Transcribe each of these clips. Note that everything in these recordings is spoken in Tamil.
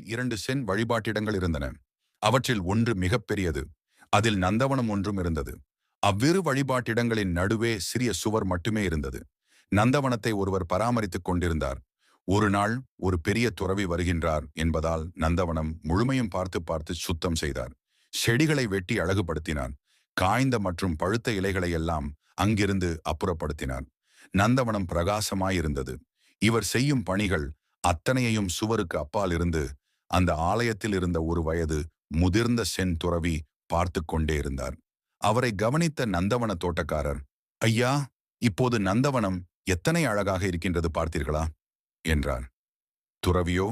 தூரத்தில் 2 சென் வழிபாட்டிடங்கள் இருந்தன. அவற்றில் ஒன்று மிகப்பெரியது. அதில் நந்தவனம் ஒன்றும் இருந்தது. அவ்விரு வழிபாட்டிடங்களின் நடுவே சிறிய சுவர் மட்டுமே இருந்தது. நந்தவனத்தை ஒருவர் பராமரித்துக் கொண்டிருந்தார். ஒரு நாள் ஒரு பெரிய துறவி வருகின்றார் என்பதால் நந்தவனம் முழுமையும் பார்த்து பார்த்து சுத்தம் செய்தார். செடிகளை வெட்டி அழகுபடுத்தினார். காய்ந்த மற்றும் பழுத்த இலைகளை எல்லாம் அங்கிருந்து அப்புறப்படுத்தினார். நந்தவனம் பிரகாசமாயிருந்தது. இவர் செய்யும் பணிகள் அத்தனையையும் சுவருக்கு அப்பால் இருந்து அந்த ஆலயத்தில் இருந்த ஒரு வயது முதிர்ந்த சென் துறவி பார்த்து கொண்டே இருந்தார். அவரை கவனித்த நந்தவன தோட்டக்காரர், ஐயா, இப்போது நந்தவனம் எத்தனை அழகாக இருக்கின்றது பார்த்தீர்களா என்றார். துறவியோ,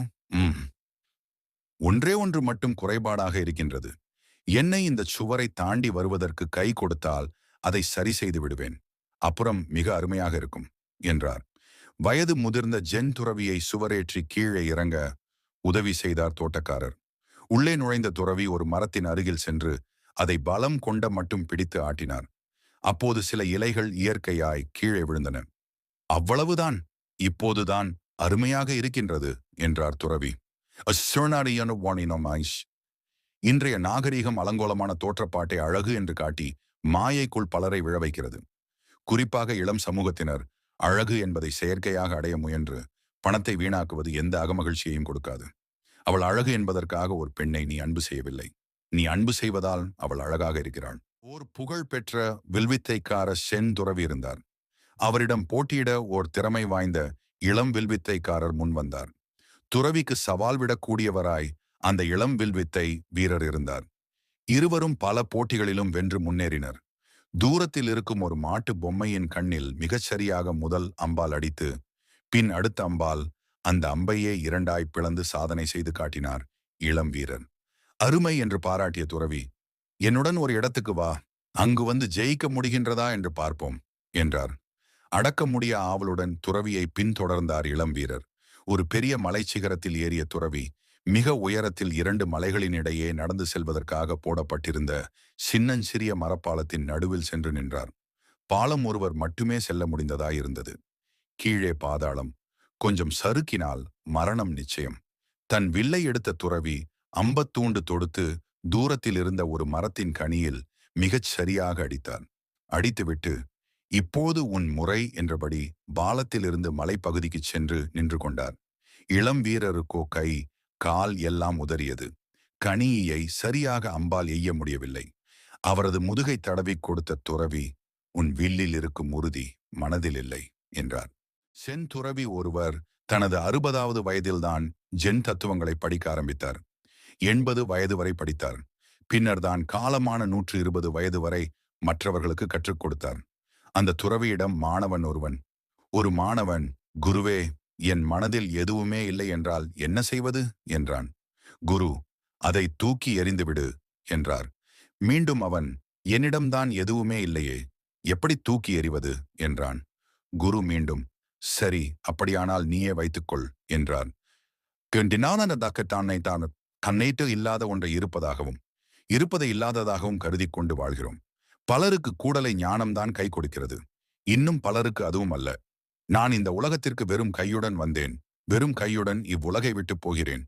ஒன்றே ஒன்று மட்டும் குறைபாடாக இருக்கின்றது. என்னை இந்த சுவரை தாண்டி வருவதற்கு கை கொடுத்தால் அதை சரி செய்து விடுவேன். அப்புறம் மிக அருமையாக இருக்கும் என்றார். வயது முதிர்ந்த ஜென் துறவியை சுவரேற்றி கீழே இறங்க உதவி செய்தார் தோட்டக்காரர். உள்ளே நுழைந்த துறவி ஒரு மரத்தின் அருகில் சென்று அதை பலம் கொண்ட மட்டும் பிடித்து ஆட்டினார். அப்போது சில இலைகள் இயற்கையாய் கீழே விழுந்தன. அவ்வளவுதான், இப்போதுதான் அருமையாக இருக்கின்றது என்றார் துறவி. இன்றைய நாகரீகம் அலங்கோலமான தோற்றப்பாட்டை அழகு என்று காட்டி மாயைக்குள் பலரை விழ வைக்கிறது. குறிப்பாக இளம் சமூகத்தினர் அழகு என்பதை செயற்கையாக அடைய முயன்று பணத்தை வீணாக்குவது எந்த அகமகிழ்ச்சியையும் கொடுக்காது. அவள் அழகு என்பதற்காக ஒரு பெண்ணை நீ அன்பு செய்யவில்லை. நீ அன்பு செய்வதால் அவள் அழகாக இருக்கிறாள். ஓர் புகழ் பெற்ற வில்வித்தைக்கார சென் துறவி இருந்தார். அவரிடம் போட்டியிட ஓர் திறமை வாய்ந்த இளம் வில்வித்தைக்காரர் முன் வந்தார். துறவிக்கு சவால் விடக்கூடியவராய் அந்த இளம் வில்வித்தை வீரர் இருந்தார். இருவரும் பல போட்டிகளிலும் வென்று முன்னேறினர். தூரத்தில் இருக்கும் ஒரு மாட்டு பொம்மையின் கண்ணில் மிகச்சரியாக முதல் அம்பால் அடித்து பின் அடுத்த அம்பால் அந்த அம்பையே இரண்டாய் பிளந்து சாதனை செய்து காட்டினார் இளம் வீரர். அருமை என்று பாராட்டிய துறவி, என்னுடன் ஒரு இடத்துக்கு வா, அங்கு வந்து ஜெயிக்க முடிகின்றதா என்று பார்ப்போம் என்றார். அடக்க முடிய ஆவலுடன் துறவியை பின்தொடர்ந்தார் இளம் வீரர். ஒரு பெரிய மலைச்சிகரத்தில் ஏறிய துறவி மிக உயரத்தில் 2 மலைகளின் இடையே நடந்து செல்வதற்காக போடப்பட்டிருந்த சின்னஞ்சிறிய மரப்பாலத்தின் நடுவில் சென்று நின்றார். பாலம் ஒருவர் மட்டுமே செல்ல முடிந்ததாயிருந்தது. கீழே பாதாளம். கொஞ்சம் சறுக்கினால் மரணம் நிச்சயம். தன் வில்லை எடுத்த துறவி அம்பத்தூண்டு தொடுத்து தூரத்தில் இருந்த ஒரு மரத்தின் கனியில் மிகச் சரியாக அடித்தார். அடித்துவிட்டு, இப்போது உன் முறை என்றபடி பாலத்தில் இருந்து மலைப்பகுதிக்கு சென்று நின்று கொண்டார். இளம் வீரருக்கோ கை கால் எல்லாம் உதறியது. கனியை சரியாக அம்பால் எய்ய முடியவில்லை. அவரது முதுகை தடவி கொடுத்த துறவி, உன் வில்லில் இருக்கும் உறுதி மனதில் இல்லை என்றார். சென் துறவி ஒருவர் தனது 60வது வயதில்தான் ஜென் தத்துவங்களை படிக்க ஆரம்பித்தார். 80 வயது வரை படித்தார். பின்னர் தான் காலமான 120 வயது வரை மற்றவர்களுக்கு கற்றுக் கொடுத்தார். அந்த துறவியிடம் மாணவன் ஒருவன், ஒரு மாணவன், குருவே, என் மனதில் எதுவுமே இல்லை என்றால் என்ன செய்வது என்றான். குரு, அதை தூக்கி எறிந்துவிடு என்றார். மீண்டும் அவன், என்னிடம்தான் எதுவுமே இல்லையே, எப்படி தூக்கி எறிவது என்றான். குரு மீண்டும், சரி, அப்படியானால் நீயே வைத்துக்கொள் என்றார். தன்னைட்டு இல்லாத ஒன்றை இருப்பதாகவும் இருப்பதை இல்லாததாகவும் கருதி கொண்டு வாழ்கிறோம். பலருக்கு கூடலை ஞானம்தான் கை கொடுக்கிறது. இன்னும் பலருக்கு அதுவும் அல்ல. நான் இந்த உலகத்திற்கு வெறும் கையுடன் வந்தேன். வெறும் கையுடன் இவ்வுலகை விட்டு போகிறேன்.